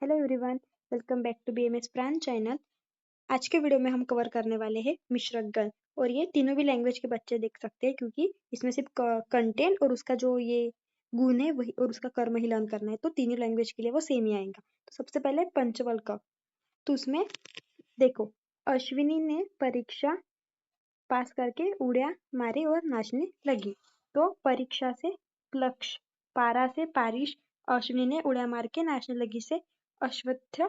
Hello everyone, welcome back to BMS Pran channel. आज के video में हम कवर करने वाले हैं मिश्रक गण। और ये तीनों भी लैंग्वेज के बच्चे देख सकते हैं क्योंकि इसमें सिर्फ कंटेंट और उसका जो ये गुण है वही और उसका कर्म ही लर्न करना है, तो तीनों लैंग्वेज के लिए वो सेम ही आएगा। तो सबसे पहले पंचवल का, तो उसमें देखो, अश्विनी ने परीक्षा पास करके उड़िया मारी और नाचने लगी। तो परीक्षा से लक्ष्य, पारा से पारिश, अश्विनी ने उड़िया मार के नाचने लगी से अश्वत्थ,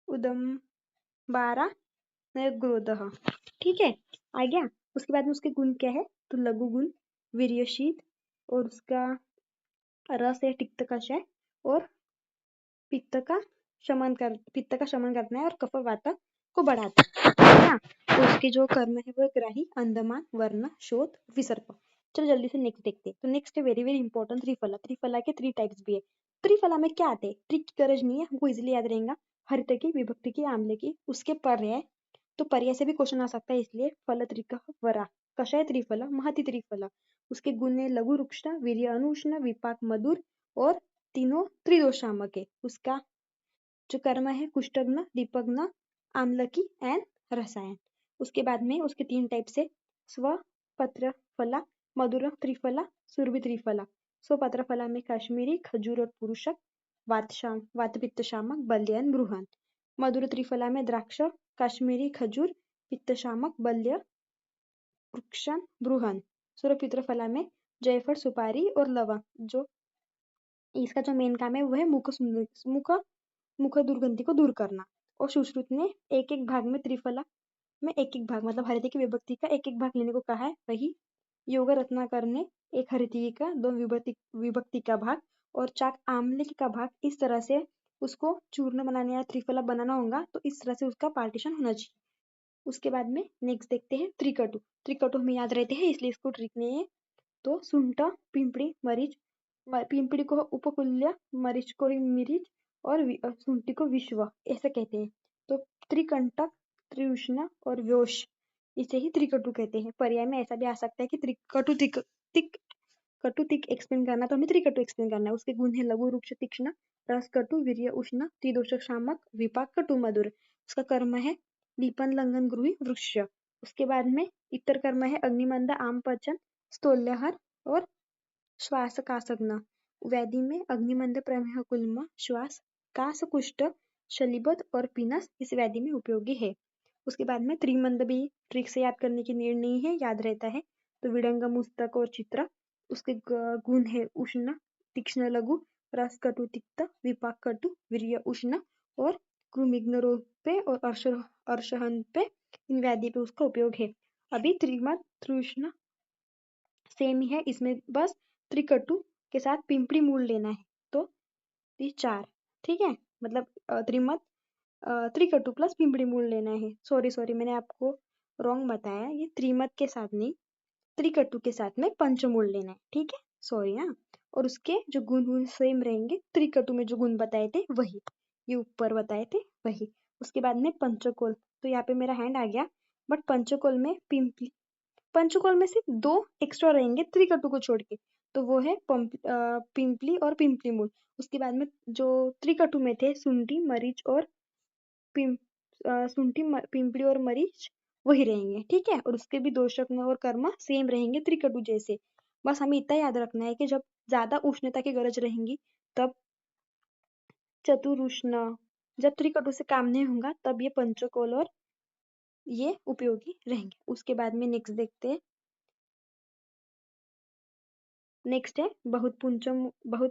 उदम्बारा, ग्रोधः। ठीक है, आ गया। उसके बाद में उसके गुण क्या है, तो लघु गुण वीर्यशीत, और उसका रस है तिक्त कषाय, और पित्त का शमन करना है और कफ वाता को बढ़ाता है। तो उसके जो कर्म है वो ग्राही, अंधमान, वर्ण, शोध, विसर्प। चलो जल्दी से नेक्स्ट देखते हैं। तो नेक्स्ट है very very important triphala. Triphala के 3 टाइप्स भी है। त्रिफला में क्या आते हैं, ट्रिक की गरज नहीं है, हमको इजिली याद रहेगा। हरित की, विभक्ति की, आम्ल की, उसके पर्याय, तो पर्याय से भी क्वेश्चन आ सकता है, इसलिए फल त्रिक वरा, कषाय त्रिफला, महति त्रिफला। उसके गुण है लघु रुक्ष, वीर्य अनुष्ण, विपाक मधुर, और तीनों त्रिदोषामक है। उसका जो कर्म है कुष्ठग्न, दीपग्न, आम्लकी एंड रसायन। उसके बाद में उसके 3 टाइप से स्व पत्र फला, मधुर त्रिफला, सुरभि त्रिफला। स्व पत्र फला में काश्मीरी, खजूर और पुरुषक, वात पित्त शामक, बल्य एंड बृहन। मधुर त्रिफला में द्राक्ष, काश्मीरी, खजूर, पित्त शामक, बल्य, वृक्षण, बृहन। सुरपित्र फला में जयफल, सुपारी और लवंग। जो इसका जो मेन काम है वो है मुख दुर्गंधि को दूर करना। और सुश्रुत ने एक एक भाग में त्रिफला में एक एक भाग, मतलब हरित की विभक्ति का एक एक भाग लेने को कहा है। वही योग रत्नाकर ने एक हरित का, 2 विभक्ति का भाग और 4 आम्ल का भाग, इस तरह से उसको चूर्ण बनाने या त्रिफला बनाना होगा। तो इस तरह से उसका पार्टीशन होना चाहिए। उसके बाद में नेक्स्ट देखते हैं त्रिकटु। त्रिकटु हमें याद रहते हैं इसलिए इसको ट्रिक नहीं है। तो सुंठ, पिंपड़ी, मरीच, पिंपड़ी को उपकुल्य, मरीच को ही मिरीच, और सुंठी को विश्व, ऐसे कहते हैं। तो त्रिकंटक, त्रिउष्ण और व्योश, इसे ही त्रिकटु कहते हैं। पर्याय में ऐसा भी आ सकता है कि त्रिकटु तिक कटु तिक एक्सप्लेन करना, तो हमें त्रिकटु एक्सप्लेन करना है। उसके गुण है लघु रुक्ष तीक्ष्ण, रस कटु, वीर्य उष्ण, त्रिदोषक शामक, विपाक कटु मधुर। उसका कर्म है दीपन लंघन गृही वृक्ष। उसके बाद में इतर कर्म है अग्निमंद, आम पचन, स्थूल्यहर और श्वास कासग्न। व्याधि में अग्निमंद, प्रमेह, कुल्म, श्वास, कास, कुष्ठ, शलीबत और पीनस इस व्याधि में उपयोगी है। उसके बाद में त्रिमंद भी ट्रिक से याद करने की नीड नहीं है, याद रहता है। तो विडंग, मुस्तक और चित्र। उसके गुण है उष्ण, तीक्ष्ण, लघु, रस कटु तिक्त, विपाक कटु, वीर्य उष्ण, और कृमिघ्न रोग पे और अर्शहन पे, इन व्याधि पे उसका उपयोग है। अभी त्रिमद, त्रिउष्ण सेम ही है, इसमें बस त्रिकटु के साथ पिंपड़ी मूल लेना है। तो ये 4, ठीक है, मतलब त्रिमद, त्रिकटु प्लस पिंपड़ी मूल लेना है। सॉरी मैंने आपको रॉन्ग बताया, ये त्रिमद के साथ नहीं, त्रिकटु के साथ में पंचमूल लेना है, ठीक है, सॉरी। हाँ, और उसके जो गुण सेम रहेंगे, त्रिकटु में जो गुण बताए थे वही, ये ऊपर बताए थे वही। उसके बाद में पंचकोल, तो यहाँ पे मेरा हैंड आ गया, बट पंचकोल में पंचकोल में सिर्फ 2 एक्स्ट्रा रहेंगे त्रिकटु को छोड़ के, तो वो है पिंपली और पिंपली मूल। उसके बाद में जो त्रिकटु में थे सुंठी, मरीच और पिंपली और मरीच वही रहेंगे, ठीक है। और उसके भी दोषक और कर्म सेम रहेंगे त्रिकटु जैसे। बस हमें इतना याद रखना है कि जब ज्यादा उष्णता की गरज रहेंगी तब चतुरुष्ण, जब त्रिकटु से काम नहीं होगा तब ये पंचकोल और ये उपयोगी रहेंगे। उसके बाद में नेक्स्ट देखते हैं। नेक्स्ट है बहुत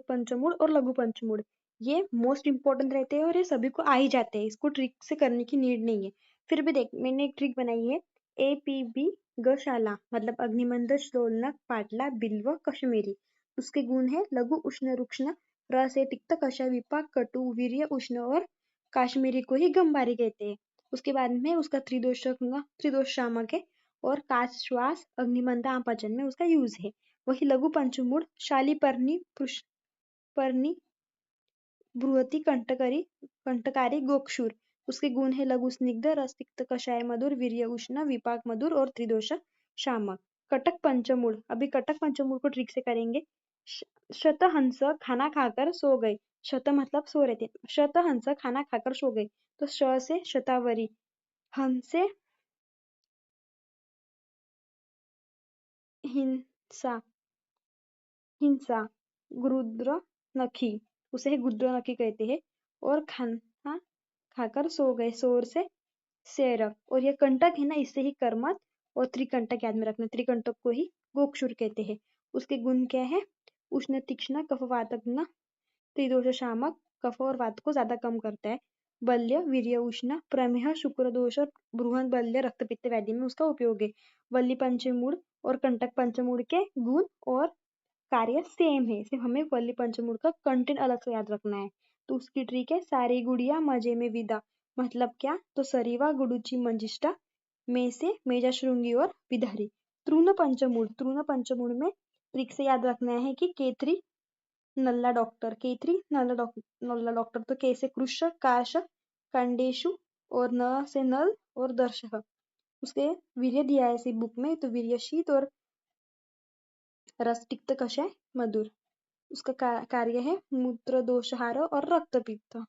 पंचमूल और लघु पंचमूल। ये मोस्ट इंपॉर्टेंट रहते हैं और ये सभी को आ ही जाते हैं, इसको ट्रिक से करने की नीड नहीं है। फिर भी देख, मैंने एक ट्रिक बनाई है। APB गशाला, मतलब अग्निमंद, श्लोलनक, पाटला, बिल्व, कश्मीरी। उसके गुण है लघु उष्ण रुक्ष्ण, रस है तिक्त कषाय, विपाक कटु, वीर्य उष्ण, और काश्मीरी को ही गंबारी कहते हैं। उसके बाद में उसका त्रिदोष शामक है, और काश, श्वास, अग्निमंद, आपाचन में उसका यूज है। वही लघु पंचमूल शालीपर्णी, पुष्पर्णी, बृहति, कंटकारी, गोक्षुर। उसके गुण है लघु स्निग्ध, रस तिक्त कषाय मधुर, वीर्य उष्ण, विपाक मधुर और त्रिदोष शामक। कटक पंचमूल, अभी कटक पंचमूल को ट्रिक से करेंगे। शतहंस खाना खाकर सो गए, शत मतलब सो रहे थे। शत हंस खाना खाकर सो गए, तो श से शतावरी, हंसे हिंसा, हिंसा, गुरुद्र नखी, उसे गुरुद्र नखी कहते हैं। और खाना खाकर सो गए, शोर से शेरक। और ये कंटक है ना, इससे ही कर्मठ और त्रिकंटक याद में रखना। त्रिकंटक को ही गोक्षुर कहते हैं। उसके गुण क्या है? उष्ण तीक्ष्ण कफ वातज्ञ, त्रिदोष शामक, कफ और वात को ज्यादा कम करता है। बल्य वीर्य उष्ण प्रमेह शुक्र दोष और बृहन बल्य रक्त पित्त व्याधि में उसका उपयोग है। वल्ली पंचमूल और कंटक पंचमूल के गुण और कार्य सेम है, सिर्फ हमें वल्ली पंचमूल का कंटेंट अलग से याद रखना है। तो उसकी ट्रिक है, सारी गुड़िया मजे में विदा। मतलब क्या? तो सरीवा गुडुची मंजिष्ठा में से मेजा श्रृंगी और विधारी। तृण पंचमूल, तृण पंचमूल में ट्रिक से याद रखना है कि केतरी नल्ला डॉक्टर, केतरी नल्ला डॉक्टर। तो के से कृश, काश, कंडेशु, और न से नल और दर्श। उसके वीर्य दिया है इसी बुक में, तो वीर्य शीत और रस तिक्त कषाय मधुर। उसका कार्य है मूत्र दोषहार और रक्तपित्त।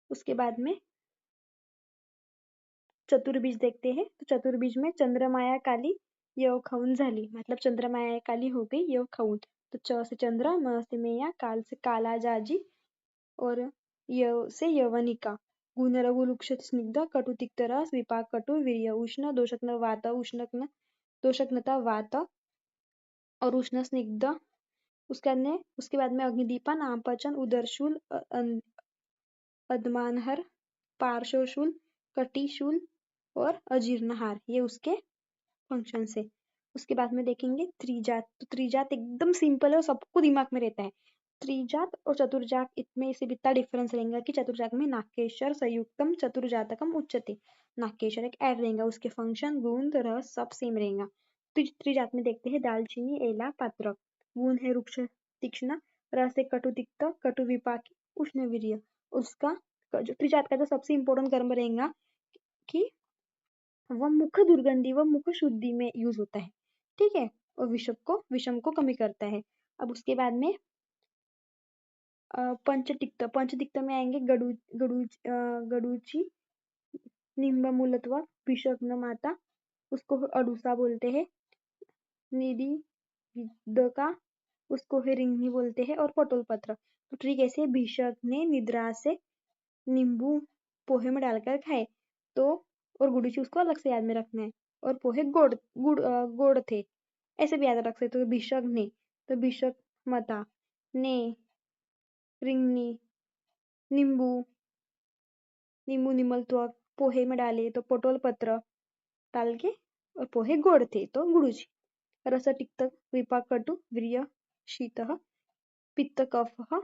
उसके बाद में चतुर्बीज देखते हैं। तो चतुर्बीज में चंद्रमाया काली यव खाऊन झाली, मतलब चंद्रमाया काली हो गई यव खाऊन। तो च से चंद्र, म से मैया, काल से काला जाजी, और यव से यवनिका। गुण रघु लुक्ष स्निग्ध, कटु तिक्त रस, विपाक कटु, वीर्य उष्ण, दोषक्न वात, उष्णक्न दोषक्नता वात और उष्ण स्निग्ध। उसके बाद में अग्निदीपन, आमपचन, उदरशूल, अदमानहर, पार्श्वशूल, कटिशूल और अजीर्णहार, ये उसके फंक्शन है। उसके बाद में देखेंगे त्रिजात। तो त्रिजात एकदम सिंपल है और सबको दिमाग में रहता है। त्रिजात और चतुर्जात, इसमें सिर्फ इतना डिफरेंस रहेगा कि चतुर्जात में नाकेश्वर संयुक्तम चतुर्जातकम उच्चते। नाकेश्वर एक ऐड रहेगा, उसके फंक्शन गुण रस सब सेम रहेगा। त्रिजात में देखते हैं दालचीनी, एला, पात्रक। गुण है रुक्ष तीक्ष्ण, रस है कटु तिक्त, कटु विपाकी, उष्ण वीर्य। उसका जो त्रिजात का जो सबसे इंपॉर्टेंट कर्म रहेगा कि वह मुख दुर्गंधि व मुख शुद्धि में यूज होता है, ठीक है। और विषम को कमी करता है। अब उसके बाद में पंचतिक्त, पंचतिक्त में आएंगे गडूची, निम्ब मूलत्व, विषग्न माता, उसको अडूसा बोलते हैं। निधि का, उसको है रिंगनी बोलते हैं। और पटोल पत्र। तो ठीक ऐसे भिषक ने निद्रा से नींबू पोहे में डालकर खाए, तो और गुड़ूची उसको अलग से याद में रखना है। और पोहे गोड़ थे, ऐसे भी याद रख सकते हो। भिषक ने, तो भिषक मता ने, रिंगनी, नींबू, नींबू निमल त्वक पोहे में डाले तो पटोल पत्र डाल के, और पोहे गोड़ थे तो गुड़ूची। रस तिक्त, विपाक कटु, वीर्य शीत, पित्त कफ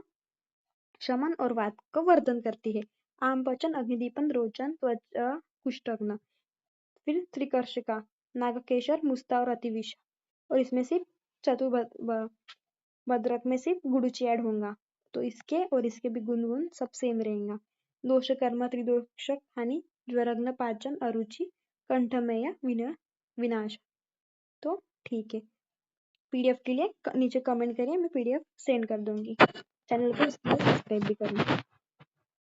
शमन और वात को वर्धन करती है। आम पचन, अग्निदीपन, रोचन, त्वचा कुष्ठग्न। फिर त्रिकर्षिका, नागकेशर, मुस्ता और अतिविष। और इसमें सिर्फ चतुर्भद्रक में सिर्फ गुडुची ऐड होगा। तो इसके और इसके भी गुण सब सेम रहेगा। दोष कर्म त्रिदोषक हानि, ज्वरग्न पाचन, अरुचि, कंठमय, विनाश। तो ठीक है, पीडीएफ के लिए नीचे कमेंट करिए, मैं पीडीएफ सेंड कर दूंगी। चैनल को सब्सक्राइब भी करना।